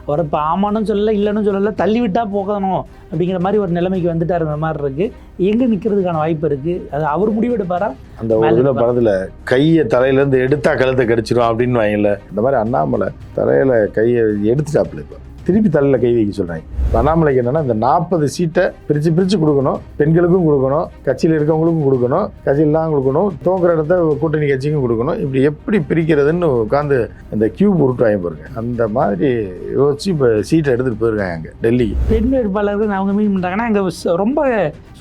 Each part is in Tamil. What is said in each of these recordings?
அவர் இப்போ ஆமானும் சொல்லலை இல்லைன்னு சொல்லலை, தள்ளி விட்டால் போகணும் அப்படிங்கிற மாதிரி ஒரு நிலைமைக்கு வந்துட்டாருங்கிற மாதிரி இருக்குது. எங்கே நிற்கிறதுக்கான வாய்ப்பு இருக்குது? அது அவர் முடிவெடுப்பாரா? அந்த ஒரு இதில் படத்தில் கையை தலையிலேருந்து எடுத்தா கழுத்தை கடிச்சிடும் அப்படின்னு வாங்கல, இந்த மாதிரி அண்ணாமலை தலையில் கையை எடுத்துட்டாப்புல. இப்போ திருப்பி தலையில் கை வைக்க சொல்கிறாங்க. அண்ணாமலைக்கு என்னென்னா இந்த 40 சீட்டை பிரித்து கொடுக்கணும், பெண்களுக்கும் கொடுக்கணும், கட்சியில் இருக்கவங்களுக்கும் கொடுக்கணும், கட்சியிலாம் கொடுக்கணும், தோக்குற இடத்த கூட்டணி கட்சிக்கும் கொடுக்கணும். இப்படி எப்படி பிரிக்கிறதுன்னு உட்காந்து இந்த கியூப் உருட்டுவாங்க பாருங்க. அந்த மாதிரி யோசிச்சு இப்போ சீட்டை எடுத்துகிட்டு போயிருக்காங்க அங்கே டெல்லிக்கு. பெண் வேட்பாளர்கள் அவங்க மீன் பண்ணுறாங்கன்னா அங்கே ரொம்ப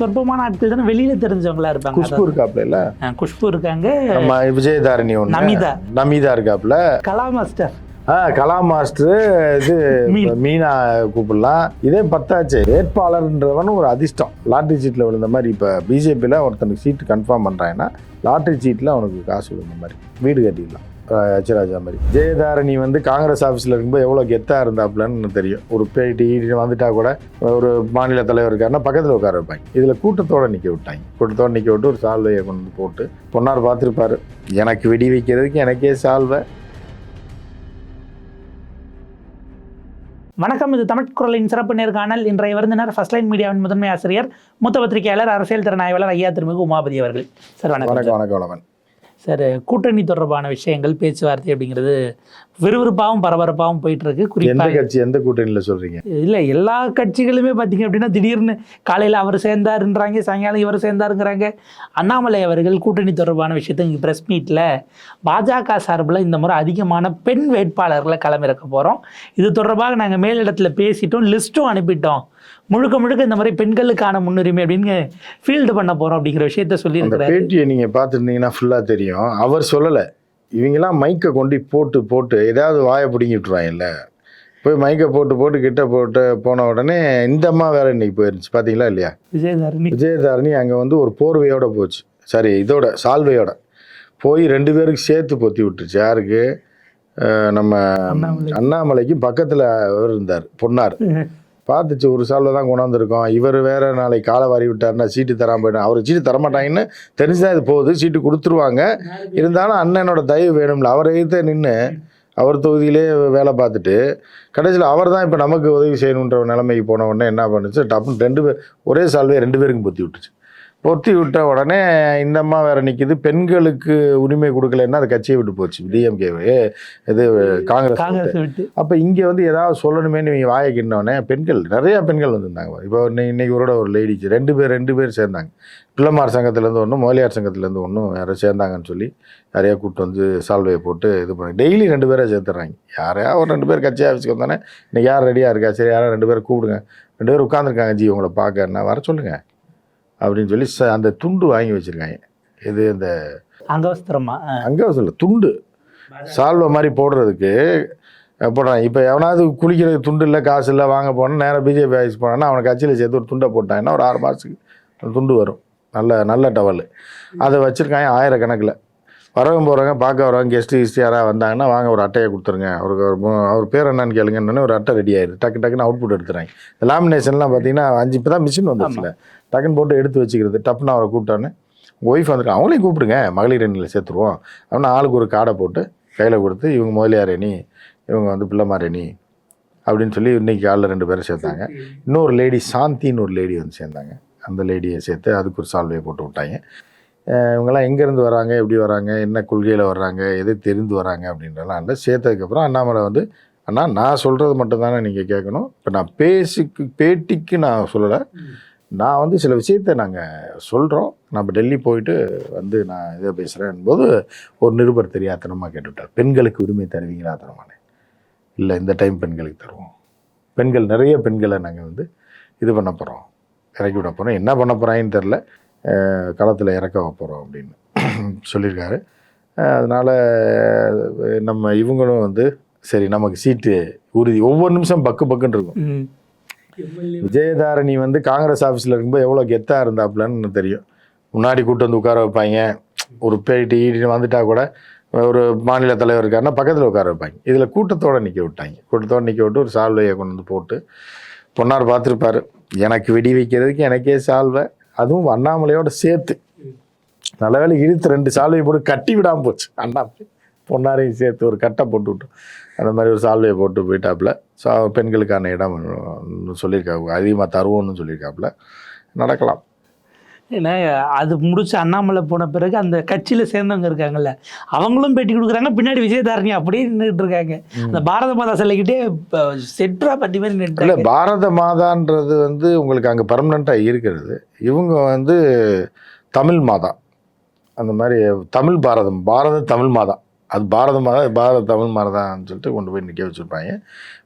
சொற்பமான ஆட்கள் தானே வெளியில் தெரிஞ்சவங்களா இருப்பாங்க. குஷ்பு இருக்காப்புல, இல்லை குஷ்பு இருக்காங்க, நம்ம விஜயதாரணி ஒன்று, நமிதா இருக்காப்புல, கலா மாஸ்டர், கலா மாஸ்டர், இது மீனா கூப்பிடலாம். இதே பத்தாச்சு. வேட்பாளர்ன்றவனும் ஒரு அதிர்ஷ்டம். லாட்ரி சீட்டில் விழுந்த மாதிரி இப்போ பிஜேபியில் ஒருத்தனுக்கு சீட்டு கன்ஃபார்ம் பண்ணுறாங்கன்னா லாட்ரி சீட்டில் அவனுக்கு காசு விழுந்த மாதிரி வீடு கட்டிடலாம். ஹெச்ராஜா மாதிரி. ஜெயதாரணி வந்து காங்கிரஸ் ஆஃபீஸில் இருக்கும்போது எவ்வளோ கெத்தாக இருந்தாப்புலன்னு தெரியும். ஒரு பேட்டி வந்துட்டா கூட ஒரு மாநில தலைவர் இருக்காருன்னா பக்கத்தில் உட்கார வைப்பாங்க. இதில் கூட்டத்தோடு நிற்க விட்டாங்க. கூட்டத்தோடு நிற்க விட்டு ஒரு சால்வையை கொண்டு வந்து போட்டு பொன்னார் பார்த்துருப்பாரு, எனக்கு வெடி வைக்கிறதுக்கு எனக்கே சால்வை. வணக்கம், இது தமிழ் குரலின் சிறப்பு நேர்காணல். இன்றைய விருந்தினர் ஃபர்ஸ்ட் லைன் மீடியாவின் முதன்மை ஆசிரியர், மூத்த பத்திரிகையாளர், அரசியல் திறனாய்வாளர் ஐயா திருமிகு உமாபதி அவர்கள். சார் வணக்கம். வணக்கம் சார், கூட்டணி தொடர்பான விஷயங்கள், பேச்சுவார்த்தை அப்படிங்கிறது விறுவிறுப்பாகவும் பரபரப்பாகவும் போயிட்டு இருக்கு. குறிப்பாக கட்சி எந்த கூட்டணியில் சொல்றீங்க? இல்லை, எல்லா கட்சிகளுமே பார்த்தீங்க அப்படின்னா திடீர்னு காலையில் அவர் சேர்ந்தாருன்றாங்க, சாயங்காலம் இவர் சேர்ந்தாருங்கிறாங்க. அண்ணாமலை அவர்கள் கூட்டணி தொடர்பான விஷயத்தை இங்கே ப்ரெஸ் மீட்டில் பாஜக சார்பில் இந்த முறை அதிகமான பெண் வேட்பாளர்களை களமிறக்க போகிறோம், இது தொடர்பாக நாங்கள் மேலிடத்தில் பேசிட்டோம், லிஸ்ட்டும் அனுப்பிட்டோம், முழுக்க முழுக்க இந்த மாதிரி பெண்களுக்கான முன்னுரிமை அப்படின்னு ஃபீல்டு பண்ண போகிறோம் அப்படிங்கிற விஷயத்த சொல்லியிருக்கிறார். பேட்டியை நீங்கள் பார்த்துருந்தீங்கன்னா ஃபுல்லாக தெரியும். அவர் சொல்லலை, இவங்கெல்லாம் மைக்கை கொண்டு போட்டு ஏதாவது வாயை பிடிங்கி விட்டுருவாங்கல்ல. போய் மைக்கை போட்டு கிட்ட போன உடனே இந்த அம்மா வேற இன்னைக்கு போயிருந்துச்சு, பார்த்தீங்களா இல்லையா? விஜயதாரணி அங்கே வந்து ஒரு போர்வையோட போச்சு, சரி இதோட சால்வையோட போய் 2 பேருக்கு சேர்த்து பொத்தி விட்டுருச்சு. யாருக்கு? நம்ம அண்ணாமலைக்கு பக்கத்தில் அவர் இருந்தார், பொன்னார். பார்த்துச்சு, ஒரு சால்வை தான் கொண்டாந்துருக்கோம், இவர் வேற நாளைக்கு காலை வாரி விட்டாருன்னா சீட்டு தராமல் போயிடும். அவர் சீட்டு தரமாட்டாங்கன்னு தெரிஞ்சுதான் இது போகுது, சீட்டு கொடுத்துருவாங்க. இருந்தாலும் அண்ணனோட தயவு வேணும்ல. அவரை எதிர்த்து நின்று அவர் தொகுதியிலே வேலை பார்த்துட்டு கடைசியில் அவர் தான் இப்போ நமக்கு உதவி செய்யணுன்ற நிலைமைக்கு போன உடனே என்ன பண்ணுச்சு, டப்புன்னு 2 பேர் ஒரே சால்வையை 2 பேருக்கும் பொத்தி விட்டுச்சு. பொத்தி விட்ட உடனே இந்த அம்மா வேற நிற்கிது, பெண்களுக்கு உரிமை கொடுக்கலன்னா அது கட்சியை விட்டு போச்சு, டிஎம்கேவே இது காங்கிரஸ். அப்போ இங்கே வந்து ஏதாவது சொல்லணுமேனு இவங்க வாயை கிண்ணோடனே பெண்கள், நிறையா பெண்கள் வந்துருந்தாங்க. இப்போ இன்னைக்கு ஒரு லேடிச்சு 2 பேர் சேர்ந்தாங்க. பிள்ளைமார் சங்கத்துலேருந்து ஒன்றும், முதலியார் சங்கத்துலேருந்து ஒன்றும் யாரோ சேர்ந்தாங்கன்னு சொல்லி யாரையா கூப்பிட்டு வந்து சால்வையை போட்டு இது பண்ணி டெய்லி 2 பேரை சேர்த்துறாங்க. யாரையா ஒரு 2 பேர் கட்சி ஆஃபீஸ்க்கு வந்தானே, இன்னைக்கு யார் ரெடியாக இருக்கா, சரி யாரா 2 பேரை கூப்பிடுங்க, 2 பேர் உட்காந்துருக்காங்க ஜி உங்களை பார்க்கறனா வர சொல்லுங்கள் அப்படின்னு சொல்லி அந்த துண்டு வாங்கி வச்சுருக்காங்க. இது இந்த அங்கவஸ்திரம் துண்டு சால்வை மாதிரி போடுறதுக்கு போடுறாங்க. இப்போ எவனாவது குளிக்கிறதுக்கு துண்டு இல்லை, காசு இல்லை, வாங்க போனால் நேராக பிஜேபி ஆஃபீஸ் போனான்னா அவனை கட்சியில் சேர்த்து ஒரு துண்டை போட்டாங்கன்னா ஒரு 6 மாதத்துக்கு அந்த துண்டு வரும், நல்ல டவல். அதை வச்சுருக்காங்க ஆயிரக்கணக்கில். வரவங்க போகிறவங்க பார்க்க வரவங்க கெஸ்ட்டு யாராவது வந்தாங்கன்னா வாங்க ஒரு அட்டையை கொடுத்துருங்க, அவர் பேர் என்னன்னு கேளுங்கன்னு ஒரு அட்டை ரெடி ஆயிடுது. டக்குன்னு அவுட்புட் எடுத்துறாங்க. இந்த லேமினேஷன்லாம் பார்த்தீங்கன்னா 5 இப்போ தான் மிஷின் வந்துச்சுல, டக்குன்னு போட்டு எடுத்து வச்சுக்கிறது. டப்புன்னு அவரை கூப்பிட்டான்னு ஒய்ஃப் வந்துருக்காங்க, அவங்களையும் கூப்பிடுங்க மகளிர் அணியில் சேர்த்துருவோம் அப்படின்னா ஆளுக்கு ஒரு கார்டை போட்டு கையில் கொடுத்து இவங்க முதலியார் அணி, இவங்க வந்து பிள்ளைமார் அணி அப்படின்னு சொல்லி இன்றைக்கி காலையில் 2 பேரை சேர்த்தாங்க. இன்னொரு லேடி சாந்தின்னு ஒரு லேடி வந்து சேர்ந்தாங்க. அந்த லேடியை சேர்த்து அதுக்கு ஒரு சால்வையை போட்டு விட்டாங்க. இவங்கெல்லாம் எங்கேருந்து வராங்க, எப்படி வராங்க, என்ன கொள்கையில் வர்றாங்க, எதை தெரிந்து வராங்க அப்படின்றலாம் இல்லை. சேர்த்ததுக்கப்புறம் அண்ணாமலை வந்து அண்ணா நான் சொல்கிறது மட்டும்தானே நீங்கள் கேட்கணும், இப்போ நான் பேட்டிக்கு நான் சொல்லலை, நான் வந்து சில விஷயத்தை நாங்கள் சொல்கிறோம், நம்ம டெல்லி போயிட்டு வந்து நான் இதை பேசுகிறேன் போது ஒரு நிருபர் தெரியாதனமாக கேட்டுவிட்டார், பெண்களுக்கு உரிமை தருவீங்களா தரமானே? இல்லை, இந்த டைம் பெண்களுக்கு தருவோம், பெண்கள் நிறைய பெண்களை நாங்கள் வந்து இது பண்ண போகிறோம், இறக்கி விட போகிறோம், என்ன பண்ண போகிறாங்கன்னு தெரில, களத்தில் இறக்க போகிறோம் அப்படின்னு சொல்லியிருக்காரு. அதனால் நம்ம இவங்களும் வந்து சரி நமக்கு சீட்டு உறுதி, ஒவ்வொரு நிமிஷம் பக்குன்னு இருக்கும். விஜயதாரணி வந்து காங்கிரஸ் ஆஃபீஸில் இருக்கும்போது எவ்வளோ கெத்தாக இருந்தாப்புலன்னு தெரியும். முன்னாடி கூட்டு வந்து உட்கார வைப்பாங்க, ஒரு பேட்டி வந்துட்டா கூட ஒரு மாநில தலைவர் இருக்காருன்னா பக்கத்தில் உட்கார வைப்பாங்க. இதில் கூட்டத்தோடு நிற்க விட்டாங்க. கூட்டத்தோடு நிற்க விட்டு ஒரு சால்வையை கொண்டு வந்து போட்டு பொன்னார் பார்த்துருப்பாரு, எனக்கு வெடி வைக்கிறதுக்கு எனக்கே சால்வை, அதுவும் அண்ணாமலையோட சேர்த்து. நல்ல வேலை இழுத்து 2 சால்வையை போட்டு கட்டி விடாமல் போச்சு. அண்ணாமலை பொன்னாரையும் சேர்த்து ஒரு கட்டை போட்டு விட்டோம். அந்த மாதிரி ஒரு சால்வையை போட்டு போயிட்டாப்புல. ஸோ பெண்களுக்கான இடம் சொல்லியிருக்காங்க, அதிகமாக தருவோம்னு சொல்லியிருக்காப்புல. நடக்கலாம். ஏன்னா அது முடிச்சு அண்ணாமலை போன பிறகு அந்த கட்சியில் சேர்ந்தவங்க இருக்காங்கல்ல, அவங்களும் பேட்டி கொடுக்குறாங்க, பின்னாடி விஜயதாரணி அப்படியே நின்றுட்டு இருக்காங்க. அந்த பாரத மாதா சிலைக்கிட்டே செட்ரா பட்டி மாதிரி நின்று. இல்லை, பாரத மாதான்றது வந்து உங்களுக்கு அங்கே பர்மனெண்ட்டாக இருக்கிறது. இவங்க வந்து தமிழ் மாதா, அந்த மாதிரி தமிழ் பாரதம், பாரத தமிழ் மாதா, அது பாரத மாதா, பாரத தமிழ் மாதான்னு சொல்லிட்டு கொண்டு போய் நிற்க வச்சுருப்பாங்க.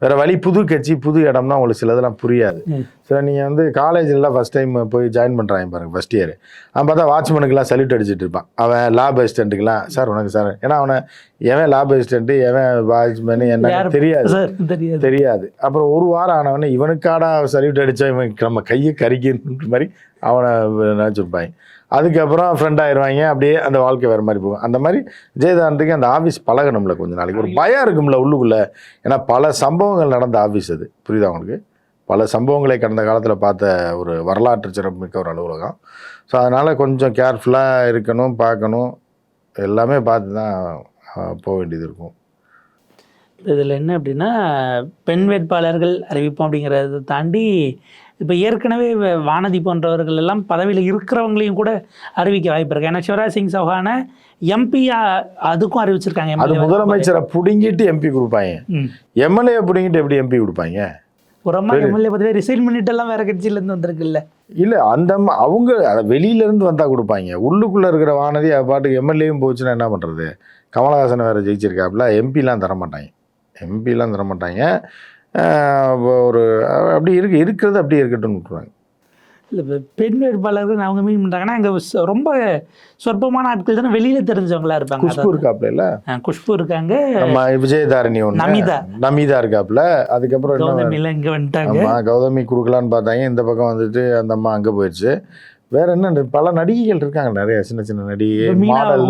வேறு வழி, புது கட்சி புது இடம்னா உங்களுக்கு சிலதெல்லாம் புரியாது. ஸோ நீங்கள் வந்து காலேஜிலலாம் ஃபஸ்ட் டைம் போய் ஜாயின் பண்ணுறாங்க பாருங்க, ஃபஸ்ட் இயர். அவன் பார்த்தா வாட்ச்மேனுக்குலாம் சல்யூட் அடிச்சுட்டு இருப்பான். அவன் லேப் அசிஸ்டண்ட்டுக்கெலாம் சார் வணக்கம் சார், ஏன்னா அவனை எவன் லேப் அசிஸ்டண்ட்டு எவன் வாட்ச்மேனு என்ன தெரியாது. அப்புறம் ஒரு வாரம் ஆனவனே இவனுக்காடா சல்யூட் அடித்தா இவன் நம்ம கையை கறிக்கின்ற மாதிரி அவனை நினச்சிருப்பாங்க. அதுக்கப்புறம் ஃப்ரெண்ட் ஆயிடுவாங்க, அப்படியே அந்த வாழ்க்கை வேறு மாதிரி போகும். அந்த மாதிரி விஜயதாரத்துக்கு அந்த ஆஃபீஸ் பழகணும்ல கொஞ்ச நாளைக்கு, ஒரு பயம் இருக்கும்ல உள்ளுக்குள்ளே. ஏன்னா பல சம்பவங்கள் நடந்த ஆஃபீஸ் அது, புரியுதா உங்களுக்கு? பல சம்பவங்களை கடந்த காலத்தில் பார்த்த ஒரு வரலாற்று சிறப்புமிக்க ஒரு அலுவலகம். ஸோ அதனால் கொஞ்சம் கேர்ஃபுல்லாக இருக்கணும், பார்க்கணும், எல்லாமே பார்த்து தான் போக வேண்டியது இருக்கும். இதில் என்ன அப்படின்னா, பெண் வேட்பாளர்கள் அறிவிப்போம் அப்படிங்கிறத தாண்டி இப்போ ஏற்கனவே வானதி போன்றவர்கள் எல்லாம் பதவியில் இருக்கிறவங்களையும் கூட அறிவிக்க வாய்ப்பு இருக்கு. ஏன்னா சிவராஜ் சிங் சௌஹானை எம்பி அதுக்கும் அறிவிச்சிருக்காங்க. அது முதலமைச்சரை பிடுங்கிட்டு எம்பி கொடுப்பாங்க, எம்எல்ஏ பிடுங்கிட்டு எப்படி எம்பி கொடுப்பாங்க? ஒரு அம்மா எம்எல்ஏ பதவியை ரிசைன் பண்ணிட்டு எல்லாம் வேற கட்சியிலேருந்து வந்திருக்குல்ல. இல்லை, அந்த அவங்க வெளியிலேருந்து வந்தால் கொடுப்பாங்க. உள்ளுக்குள்ளே இருக்கிற வானதி பாட்டுக்கு எம்எல்ஏயும் போச்சுன்னா என்ன பண்ணுறது? கமலஹாசனை வேறு ஜெயிச்சிருக்காப்புல, எம்பிலாம் தரமாட்டாங்க. ஒரு அப்படி இருக்கிறது அப்படியே இருக்கட்டும்னு விட்டுருவாங்க. இல்லை, இப்போ பெண் வேட்பாளர்கள் அவங்க மீன் பண்ணுறாங்கன்னா அங்கே ரொம்ப சொற்பமான ஆட்கள் தானே வெளியில் தெரிஞ்சவங்களா இருப்பாங்க. குஷ்பு இருக்காப்புல, இல்லை குஷ்பு இருக்காங்க, நம்ம விஜயதாரணி ஒன்று, நமிதா இருக்காப்புல. அதுக்கப்புறம் இங்கே வந்துட்டாங்க. ஆமாம், கௌதமி கொடுக்கலான்னு பார்த்தாங்க, இந்த பக்கம் வந்துட்டு அந்த அம்மா அங்கே போயிடுச்சு. வேற என்ன, பல நடிகைகள் இருக்காங்க, நிறைய சின்ன சின்ன நடிகை, மாடல்.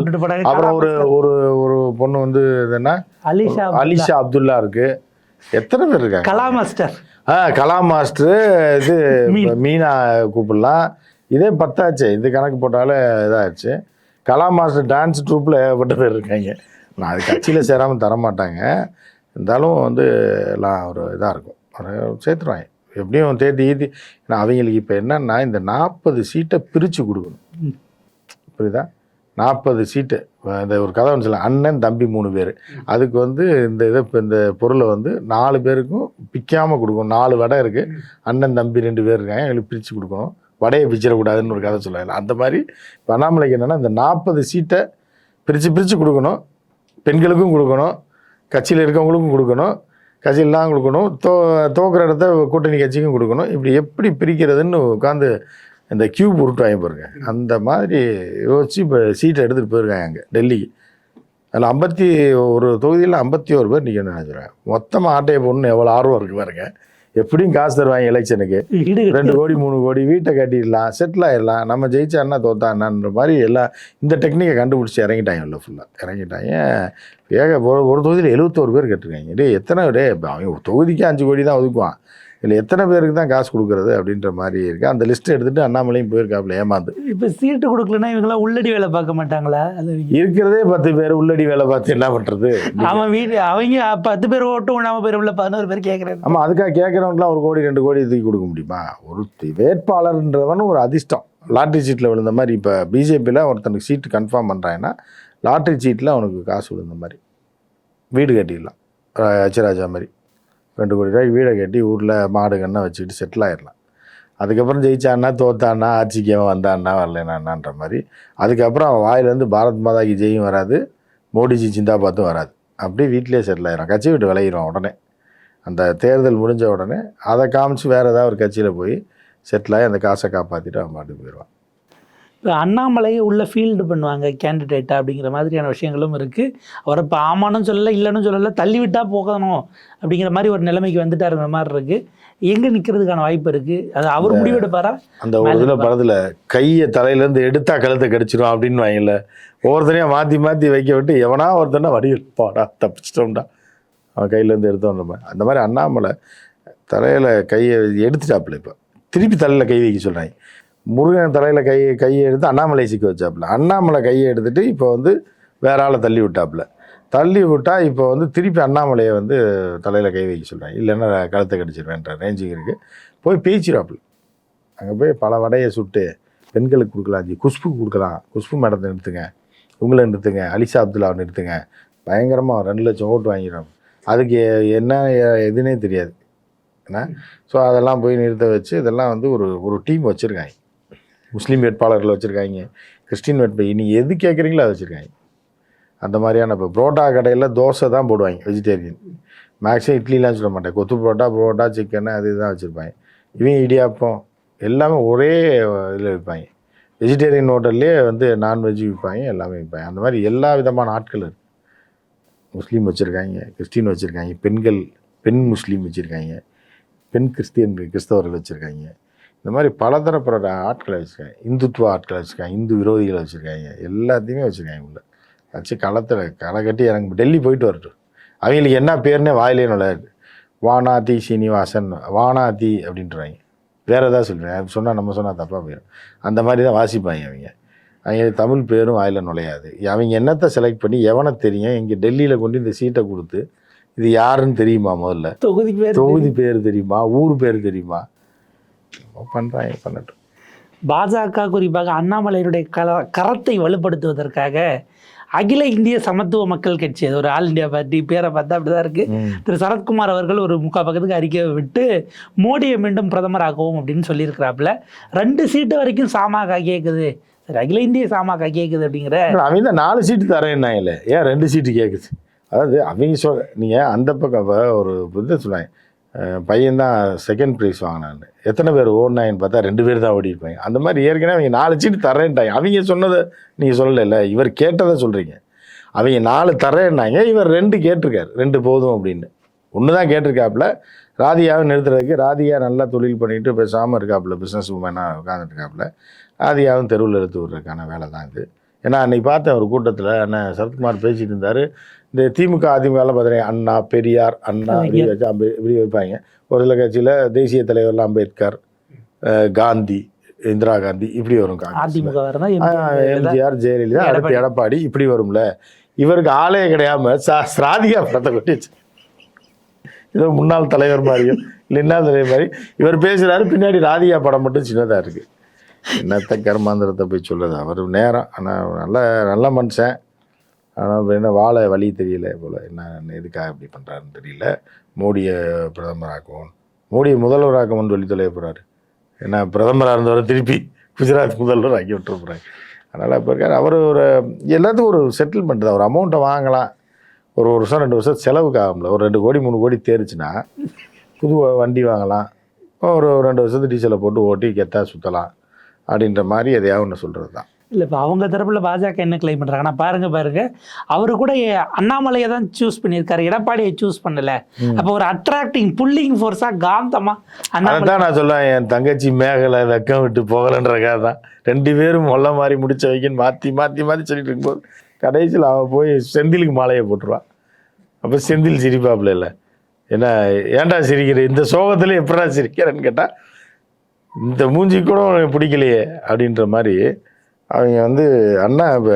அப்புறம் ஒரு ஒரு பொண்ணு வந்து என்ன, அலிஷா அப்துல்லா இருக்கு. எத்தனை பேர் இருக்காங்க? கலா மாஸ்டர் இது மீனா கூப்பிடலாம். இதே பத்தாச்சு, இது கணக்கு போட்டாலே இதாச்சு. கலா மாஸ்டர் டான்ஸ் ட்ரூப்பில் ஏகப்பட்ட பேர் இருக்காங்க. நான் அது கட்சியில் சேராமல் தரமாட்டாங்க, இருந்தாலும் வந்து எல்லாம் ஒரு இதாக இருக்கும், சேர்த்துருவாங்க எப்படியும் தேதி ஈதி. ஏன்னா அவங்களுக்கு இப்போ என்னன்னா இந்த 40 சீட்டை பிரித்து கொடுக்கணும், புரியுதா? 40 சீட்டு. இந்த ஒரு கதை ஒன்று சொல்லலாம், அண்ணன் தம்பி 3 பேர். அதுக்கு வந்து இந்த பொருளை வந்து 4 பேருக்கும் பிக்காமல் கொடுக்கணும். 4 வடை இருக்குது, அண்ணன் தம்பி 2 பேர் இருக்காங்க, எங்களுக்கு பிரித்து கொடுக்கணும், வடையை பிச்சிடக்கூடாதுன்னு ஒரு கதை சொல்லலாம். அந்த மாதிரி இப்போ அண்ணாமலைக்கு என்னென்னா இந்த 40 சீட்டை பிரித்து கொடுக்கணும், பெண்களுக்கும் கொடுக்கணும், கட்சியில் இருக்கவங்களுக்கும் கொடுக்கணும், கட்சியெல்லாம் கொடுக்கணும், தோக்குற இடத்த கூட்டணி கட்சிக்கும் கொடுக்கணும். இப்படி எப்படி பிரிக்கிறதுன்னு உட்காந்து இந்த கியூப் உருட்டு வாங்கி பாருங்க. அந்த மாதிரி யோசிச்சு இப்போ சீட்டை எடுத்துகிட்டு போயிருக்காங்க அங்கே டெல்லிக்கு. அதில் 51 தொகுதியில் 51 பேர் நிற்கணும்னு நினைச்சிருவேன். மொத்தமாக ஆட்டையை போடணும்னு எவ்வளோ ஆர்வம் இருக்குது பாருங்க. எப்படியும் காசு தருவாங்க எலெக்ஷனுக்கு, 2 கோடி 3 கோடி வீட்டை கட்டிடலாம், செட்டில் ஆகிடலாம், நம்ம ஜெயிச்சான்னா தோத்தான்னான்ற மாதிரி எல்லாம் இந்த டெக்னிக்கை கண்டுபிடிச்சி இறங்கிட்டாங்க. இல்லை ஃபுல்லாக இறங்கிட்டாங்க. ஒரு தொகுதியில் 71 பேர் கட்டிருக்காங்க. எத்தனை அவங்க தொகுதிக்கு 5 கோடி தான் ஒதுக்குவான், இல்லை எத்தனை பேருக்கு தான் காசு கொடுக்குறது அப்படின்ற மாதிரி இருக்குது. அந்த லிஸ்ட்டை எடுத்துகிட்டு அண்ணாமலையும் போயிருக்காப்புல ஏமாந்து. இப்போ சீட்டு கொடுக்கலன்னா இவங்களாம் உள்ளடி வேலை பார்க்க மாட்டாங்களா? அது இருக்கிறதே 10 பேர் உள்ளடி வேலை பார்த்து என்ன பண்ணுறது? அவன் அவங்க 10 பேர் ஓட்டும் உண்ணாமல் பேர் உள்ள 11 பேர் கேட்குறாங்க. ஆமாம், அதுக்காக கேட்குறவங்களாம் 1 கோடி 2 கோடி தூக்கி கொடுக்க முடியுமா? ஒரு வேட்பாளர்ன்றவனும் ஒரு அதிர்ஷ்டம். லாட்ரி சீட்டில் விழுந்த மாதிரி இப்போ பிஜேபியில் ஒருத்தனுக்கு சீட்டு கன்ஃபார்ம் பண்ணுறாங்கன்னா லாட்ரி சீட்டில் அவனுக்கு காசு விழுந்த மாதிரி. வீடு கட்டிடலாம், ஹெச்ராஜா மாதிரி 2 கோடி ரூபாய்க்கு வீடை கட்டி ஊரில் மாடு கண்ணை வச்சுக்கிட்டு செட்டில் ஆகிடலாம். அதுக்கப்புறம் ஜெயிச்சான்னா தோத்தான்னா ஆட்சிக்கு அவன் வந்தான்னா வரலனான்ற மாதிரி. அதுக்கப்புறம் அவன் வாயிலேருந்து பாரத் மாதாக்கு ஜெயும் வராது, மோடிஜி சிந்தாபாத்தும் வராது. அப்படியே வீட்டிலே செட்டில் ஆகிடும், கட்சி விட்டு விளையிடும் உடனே. அந்த தேர்தல் முடிஞ்ச உடனே அதை காமிச்சு வேறு ஏதாவது ஒரு கட்சியில் போய் செட்டில் ஆகி அந்த காசை காப்பாற்றிட்டு அவன் பாட்டுக்கு போயிடுவான். இப்போ அண்ணாமலையை உள்ள ஃபீல்டு பண்ணுவாங்க கேண்டிடேட்டா அப்படிங்கிற மாதிரியான விஷயங்களும் இருக்குது. அவரை இப்போ ஆமானும் சொல்லலை, இல்லைன்னு சொல்லலை, தள்ளி விட்டால் போகணும் அப்படிங்கிற மாதிரி ஒரு நிலைமைக்கு வந்துட்டாருங்கிற மாதிரி இருக்குது. எங்கே நிற்கிறதுக்கான வாய்ப்பு இருக்குது? அது அவர் முடிவெடுப்பாரா? அந்த ஒரு இதில் படத்தில் கையை தலையிலேருந்து எடுத்தா கழுத்தை கடிச்சிடும் அப்படின்னு வாங்கல, ஒவ்வொருத்தனையும் மாற்றி வைக்க விட்டு எவனா ஒருத்தனா வடிவெடுப்பாடா தப்பிச்சிட்டோம்டா அவன் கையிலேருந்து எடுத்தோன்ற மாதிரி. அந்த மாதிரி அண்ணாமலை தலையில் கையை எடுத்துட்டாப்புல, இப்போ திருப்பி தலையில் கை வைக்க சொல்கிறாங்க. முருகன் தலையில் கையை எடுத்து அண்ணாமலை சிக்க வச்சாப்புல, அண்ணாமலை கையை எடுத்துகிட்டு இப்போ வந்து வேற ஆளை தள்ளி விட்டாப்புல. தள்ளி விட்டால் இப்போ வந்து திருப்பி அண்ணாமலையை வந்து தலையில் கை வைக்க சொல்கிறாங்க, இல்லைன்னா கழுத்தை கடிச்சிருவேன்ற ரேஞ்சுக்கு இருக்குது. போய் பேச்சிடாப்புல அங்கே போய் பல வடையை சுட்டு பெண்களுக்கு கொடுக்கலாம், குஷ்புக்கு கொடுக்கலாம், குஷ்பு மேடத்தை நிறுத்துங்க, உங்களை நிறுத்துங்க, அலிசா அப்துல்லாவை நிறுத்துங்க, பயங்கரமாக 2 லட்சம் ஓட்டு வாங்கிடும். அதுக்கு என்ன எதுனே தெரியாது ஏன்னா. ஸோ அதெல்லாம் போய் நிறுத்த வச்சு இதெல்லாம் வந்து ஒரு டீம் வச்சுருக்காங்க. முஸ்லீம் வேட்பாளர்கள் வச்சுருக்காங்க, கிறிஸ்டின் வேட்பாளர், நீங்கள் எது கேட்குறீங்களோ அதை வச்சுருக்காங்க. அந்த மாதிரியான இப்போ புரோட்டா கடையில் தோசை தான் போடுவாங்க வெஜிடேரியன், மேக்ஸிமம் இட்லிலாம் சொல்ல மாட்டேன், கொத்து புரோட்டா சிக்கன் அது இதுதான் வச்சுருப்பாங்க. இவங்க இடியாப்பம் எல்லாமே ஒரே இதில் விற்பாங்க. வெஜிடேரியன் ஹோட்டல்லே வந்து நான்வெஜ் விற்பாங்க, எல்லாமே விற்பாங்க. அந்த மாதிரி எல்லா விதமான ஆட்கள் இருக்குது. முஸ்லீம் வச்சுருக்காங்க, கிறிஸ்டின் வச்சுருக்காங்க, பெண் முஸ்லீம் வச்சுருக்காங்க, பெண் கிறிஸ்தவர்கள் வச்சுருக்காங்க. இந்த மாதிரி பலதரப்பட்ட ஆட்களை வச்சுருக்காங்க, இந்துத்துவ ஆட்களை வச்சுருக்காங்க, இந்து விரோதிகளை வச்சுருக்காங்க, எல்லாத்தையுமே வச்சுருக்காங்க. உள்ள வச்சு களை கட்டி எனக்கு டெல்லி போயிட்டு வரட்டும். அவங்களுக்கு என்ன பேருன்னே வாயிலே நுழையாது. வானாதி சீனிவாசன், வானாதி அப்படின்றாங்க, வேறு ஏதாவது சொல்கிறேன் சொன்னால் நம்ம சொன்னால் தப்பாக போயிடும். அந்த மாதிரி தான் வாசிப்பாங்க அவங்க தமிழ் பேரும் வாயில் நுழையாது. அவங்க என்னத்தை செலக்ட் பண்ணி எவனை தெரியும், இங்கே டெல்லியில் கொண்டு இந்த சீட்டை கொடுத்து இது யாருன்னு தெரியுமா, முதல்ல தொகுதி பேர் தெரியுமா, ஊர் பேர் தெரியுமா, பண்ணுறாங்க, பண்ணட்டும். பாஜக குறிப்பாக அண்ணாமலையினுடைய கரத்தை வலுப்படுத்துவதற்காக அகில இந்திய சமத்துவ மக்கள் கட்சி, அது ஒரு ஆல் இந்தியா பார்ட்டி பேரை பார்த்தா அப்படிதான் இருக்கு. திரு சரத்குமார் அவர்கள் ஒரு 3/4 பக்கத்துக்கு அறிக்கை விட்டு மோடியை மீண்டும் பிரதமராகவும் அப்படின்னு சொல்லியிருக்கிறாப்புல. 2 சீட்டு வரைக்கும் சாமாக கேட்குது, சரி அகில இந்திய சாமாக கேட்குது அப்படிங்கிற. அவங்க தான் 4 சீட்டு தரேன்னா இல்லை, ஏன் 2 சீட்டு கேட்குது? அதாவது அவங்க நீங்கள் அந்த பக்கம் ஒரு இதை சொன்னாங்க, பையன்தான் செகண்ட் ப்ரைஸ் வாங்கினான்னு, எத்தனை பேர் ஓடினாங்கன்னு பார்த்தா 2 பேர் தான் ஓடி இருப்பாங்க. அந்த மாதிரி ஏற்கனவே அவங்க 4 சீட்டு தரேன்ட்டாங்க. அவங்க சொன்னதை நீங்கள் சொல்லலை, இவர் கேட்டதை சொல்கிறீங்க. அவங்க 4 தரேன்னாங்க, இவர் 2 கேட்டிருக்காரு, 2 போதும் அப்படின்னு. 1 தான் கேட்டிருக்காப்புல. ராதியாவை நிறுத்துறதுக்கு, ராதியா நல்லா தொழில் பண்ணிட்டு பேசாமல் இருக்காப்புல, பிஸ்னஸ் உமனாக உட்காந்துருக்காப்புல. ராதியாவும் தெருவில் எடுத்து விடுறதுக்கான வேலை தான் இது. ஏன்னா அன்றைக்கி பார்த்தேன் ஒரு கூட்டத்தில் அண்ணன் சரத்குமார் பேசிகிட்டு இருந்தார். இந்த திமுக அதிமுகலாம் பார்த்தீங்கன்னா அண்ணா, பெரியார், அண்ணா இப்படி வைப்பாங்க. ஒரு சில கட்சியில் தேசிய தலைவர்லாம் அம்பேத்கர், காந்தி, இந்திரா காந்தி இப்படி வரும். எம்ஜிஆர், ஜெயலலிதா, அடுத்து எடப்பாடி இப்படி வரும்ல. இவருக்கு ஆளே கிடையாம ராதிகா படத்தை கொட்டிச்சு. ஏதோ முன்னாள் தலைவர் மாதிரியும் இல்லை இன்னாள் தலைவர் மாதிரி இவர் பேசுகிறாரு, பின்னாடி ராதிகா படம் மட்டும் சின்னதாக இருக்குது. என்னத்த கர்மாந்திரத்தை போய் சொல்லுது அவர் நேரம். ஆனால் நல்ல மனுஷன், ஆனால் என்ன வாழ வழி தெரியல போல், என்ன எதுக்காக இப்படி பண்ணுறாருன்னு தெரியல. மோடியை பிரதமராக்குவோம், மோடியை முதல்வராக்கணும்னு சொல்லி தொலைய போகிறாரு. ஏன்னா பிரதமராக இருந்தவரை திருப்பி குஜராத் முதல்வர் ஆக்கி விட்டுற போகிறாங்க. அதனால் இப்போ இருக்கார் அவர் எல்லாத்துக்கும் ஒரு செட்டில்மெண்ட் தான். ஒரு அமௌண்ட்டை வாங்கலாம், ஒரு வருஷம் 2 வருஷம் செலவுக்கு ஆகும்ல. ஒரு 2 கோடி 3 கோடி தேர்ச்சுன்னா புது வண்டி வாங்கலாம், ஒரு 2 வருஷத்துக்கு டீசலை போட்டு ஓட்டி கெத்தா சுற்றலாம் அப்படின்ற மாதிரி எதையாவது ஒன்று சொல்கிறது தான். இல்லை இப்போ அவங்க தரப்பில் பாஜக என்ன கிளைம் பண்ணுறாங்க, ஆனால் பாருங்க அவரு கூட அண்ணாமலையை தான் சூஸ் பண்ணியிருக்காரு, எடப்பாடியை சூஸ் பண்ணலை. அப்போ ஒரு அட்ராக்டிங் புல்லிங் ஃபோர்ஸாக காந்தமாக அண்ணாமலை தான் நான் சொல்லுவேன். என் தங்கச்சி மேகலை வெக்கம் விட்டு போகலன்றக்காக தான் 2 பேரும் மொல்ல மாதிரி முடிச்ச வைக்கன்னு மாற்றி சொல்லிட்டு இருக்கும்போது கடைசியில் அவள் போய் செந்திலுக்கு மாலையை போட்டுருவான். அப்போ செந்தில் சிரிப்பாப்புல இல்லை, ஏன்னா ஏன்டா சிரிக்கிற, இந்த சோகத்தில் எப்படா சிரிக்கிறேன்னு கேட்டால் இந்த மூஞ்சி கூட உனக்கு பிடிக்கலையே அப்படின்ற மாதிரி அவங்க வந்து அண்ணா இப்போ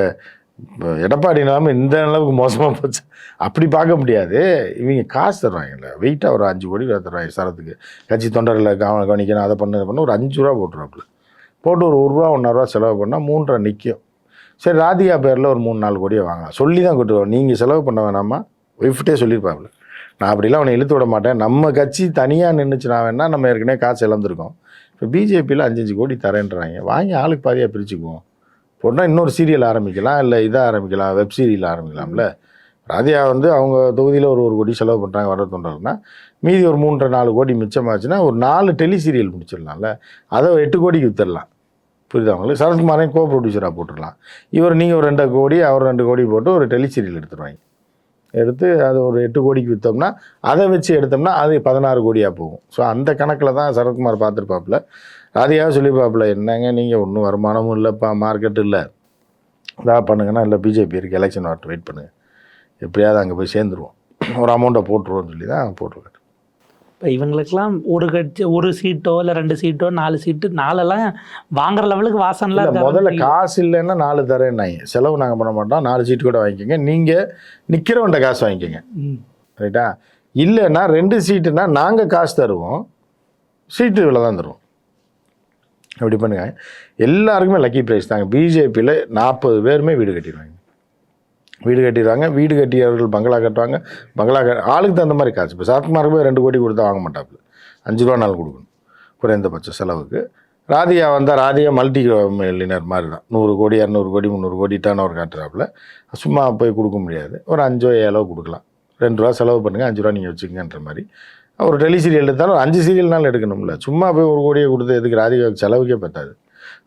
எடப்பாடி இல்லாமல் இந்த அளவுக்கு மோசமாக போச்சு அப்படி பார்க்க முடியாது. இவங்க காசு தருவாங்கல்ல, வெயிட்டாக ஒரு 5 கோடி தருவாங்க சரத்துக்கு. கட்சி தொண்டர்களை கவனிக்கணும், அதை பண்ண ஒரு 5 ரூபா போட்டுருவாப்புல. போட்டு ஒரு 1 ரூபா 1.5 ரூபா செலவு பண்ணால் 3.5 நிற்கும். சரி ராதிகா பேரில் ஒரு 3-4 கோடியை வாங்கலாம், சொல்லி தான் கொட்டுருவோம். நீங்கள் செலவு பண்ண வேணாமா, ஒய்ஃப்டே சொல்லியிருப்பாப்புல. நான் அப்படிலாம் அவனை இழுத்து விட மாட்டேன், நம்ம கட்சி தனியாக நின்றுச்சுனா வேணால் நம்ம ஏற்கனவே காசு இழந்திருக்கோம். இப்போ பிஜேபியில் 5-5 கோடி தரேன்றாங்க, வாங்கி ஆளுக்கு பாதியாக பிரிச்சுக்குவோம். போட்டால் இன்னொரு சீரியல் ஆரம்பிக்கலாம், இல்லை இதாக ஆரம்பிக்கலாம், வெப் சீரியல் ஆரம்பிக்கலாம்ல. ராதியா வந்து அவங்க தொகுதியில் ஒரு 1 கோடி செலவு பண்ணுறாங்க வர தொண்டர்னா, மீதி ஒரு 3-4 கோடி மிச்சமாச்சுன்னா ஒரு 4 டெலி சீரியல் முடிச்சிடலாம்ல. அதை 8 கோடிக்கு வித்துடலாம். புரியுது அவங்களுக்கு. சரத்குமாரையும் கோ ப்ரொடியூசராக போட்டுடலாம். நீங்கள் ஒரு 2 கோடி அவர் 2 கோடி போட்டு ஒரு டெலி சீரியல் எடுத்துருவாங்க. எடுத்து அது ஒரு 8 கோடிக்கு விற்றோம்னா அதை வச்சு எடுத்தோம்னா அது 16 கோடியாக போகும். ஸோ அந்த கணக்கில் தான் சரத்குமார் பார்த்துருப்பாப்புல. ராதிகாவை சொல்லியிருப்பாப்புல, என்னங்க நீங்கள் ஒன்றும் வருமானமும் இல்லைப்பா, மார்க்கெட்டு இல்லை, இதாக பண்ணுங்கன்னா இல்லை பிஜேபி இருக்குது, எலெக்ஷன் வரட்டு வெயிட் பண்ணுங்கள், எப்படியாவது அங்கே போய் சேர்ந்துருவோம், ஒரு அமௌண்ட்டை போட்டுருவோம்னு சொல்லி தான் போட்டிருக்காரு. இப்போ இவங்களுக்கெல்லாம் ஒரு கட்சி ஒரு சீட்டோ இல்லை 2 சீட்டோ 4 சீட்டு 4எல்லாம் வாங்குற லெவலுக்கு வாசனெலாம் இல்லை, முதல்ல காசு இல்லைன்னா 4 தரேன்னாங்க. செலவு நாங்கள் பண்ண மாட்டோம், 4 சீட்டு கூட வாங்கிக்கோங்க, நீங்கள் நிற்கிறவன்ட்ட காசு வாங்கிக்கோங்க, ரைட்டா? இல்லைன்னா 2 சீட்டுனா நாங்கள் காசு தருவோம், சீட்டு இவ்வளோ தான் தருவோம். அப்படி பண்ணுங்க. எல்லாருக்குமே லக்கி ப்ரைஸ் தாங்க. பிஜேபியில் 40 பேருமே வீடு கட்டிடுவாங்க. வீடு கட்டியவர்கள் பங்களா கட்டுவாங்க. ஆளுக்கு தகுந்த மாதிரி காசு. இப்போ சரத்குமாருக்கு போய் 2 கோடி கொடுத்தா வாங்க மாட்டாப்புல, 5 ரூபா நாள் கொடுக்கணும் குறைந்தபட்ச செலவுக்கு. ராதியா வந்தால் ராதியா மல்டி மில்லியனர் மாதிரி தான், 100 கோடி 200 கோடி 300 கோடி டர்ன் ஓவர் காட்டுறாப்புல. சும்மா போய் கொடுக்க முடியாது. ஒரு 5 7 கொடுக்கலாம். 2 ரூபா செலவு பண்ணுங்கள், 5 ரூபா நீங்கள் வச்சுக்கங்கன்ற மாதிரி. ஒரு டெலி சீரியல் எடுத்தாலும் 5 சீரியல்னாலும் எடுக்கணும்ல. சும்மா போய் 1 கோடியை கொடுத்து எதுக்கு? ராதிகாவுக்கு செலவுக்கே பத்தாது.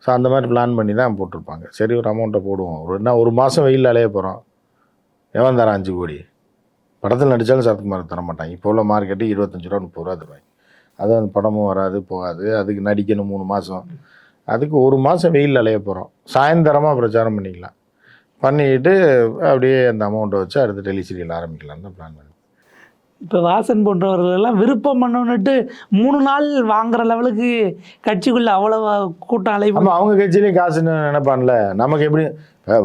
ஸோ அந்த மாதிரி பிளான் பண்ணி தான் போட்டிருப்பாங்க. சரி, ஒரு அமௌண்ட்டை போடுவோம். ஒரு மாதம் வெயில் அலைய போகிறோம், எவன் தரான் 5 கோடி? படத்தில் நடித்தாலும் சரத்குமார் தர மாட்டாங்க. இப்போ உள்ள மார்க்கெட்டு 25 ரூபா 30 ரூபா தருவாங்க. அது அந்த படமும் வராது போகாது. அதுக்கு நடிக்கணும் 3 மாதம். அதுக்கு ஒரு மாதம் வெயில் அலைய போகிறோம், சாயந்தரமாக பிரச்சாரம் பண்ணிக்கலாம். பண்ணிக்கிட்டு அப்படியே அந்த அமௌண்ட்டை வச்சு அடுத்து டெலி சீரியல் ஆரம்பிக்கலான்னு தான் பிளான் பண்ணி. இப்போ வாசன் போன்றவர்கள் எல்லாம் விருப்பம் பண்ணணுன்ட்டு 3 நாள் வாங்குற லெவலுக்கு கட்சிக்குள்ளே அவ்வளோ கூட்டம் அலைவு. ஆமாம், அவங்க கட்சியிலையும் காசுன்னு நினைப்பான்ல. நமக்கு எப்படி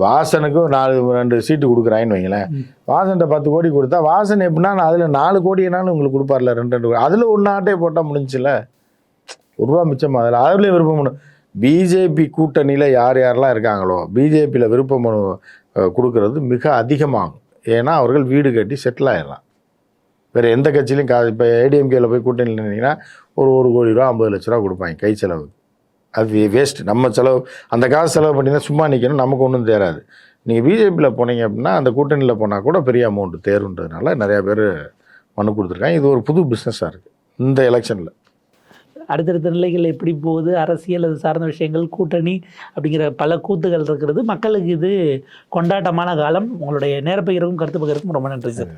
வாசனுக்கு 2 சீட்டு கொடுக்குறாங்கன்னு வைங்களேன், வாசன்கிட்ட 10 கோடி கொடுத்தா வாசன் எப்படின்னா அதில் 4 கோடினாலும் உங்களுக்கு கொடுப்பார்ல, 2 கோடி. அதில் ஒன்று ஆட்டையை போட்டால் முடிஞ்சில்ல, 1 ரூபா மிச்சம். அதுலேயும் விருப்பம் மனு பிஜேபி கூட்டணியில் யாரெல்லாம் இருக்காங்களோ பிஜேபியில் விருப்ப மனு கொடுக்கறது மிக அதிகமாகும். ஏன்னா அவர்கள் வீடு கட்டி செட்டில் ஆகிடலாம். வேறு எந்த கட்சியிலையும் இப்போ ஏடிஎம்கேயில் போய் கூட்டணியில் நின்னீங்கன்னா ஒரு 1 கோடி ரூபா 50 லட்ச ரூபா கொடுப்பாங்க கை செலவு. அது வேஸ்ட். நம்ம செலவு, அந்த காசு செலவு பண்ணி தான் சும்மா நிற்கணும், நமக்கு ஒன்றும் தேராது. நீங்கள் பிஜேபியில் போனீங்க அப்படின்னா அந்த கூட்டணியில் போனால் கூட பெரிய அமௌண்ட்டு தேருன்றதுனால நிறையா பேர் மனு கொடுத்துருக்காங்க. இது ஒரு புது பிஸ்னஸாக இருக்குது இந்த எலெக்ஷனில். அடுத்தடுத்த நிலைகள் எப்படி போகுது, அரசியல் அது சார்ந்த விஷயங்கள், கூட்டணி அப்படிங்கிற பல கூத்துகள் இருக்கிறது. மக்களுக்கு இது கொண்டாட்டமான காலம். உங்களுடைய நேரப்பகிர்வும் கருத்து பகிர்வுக்கும் ரொம்ப நன்றி சார்.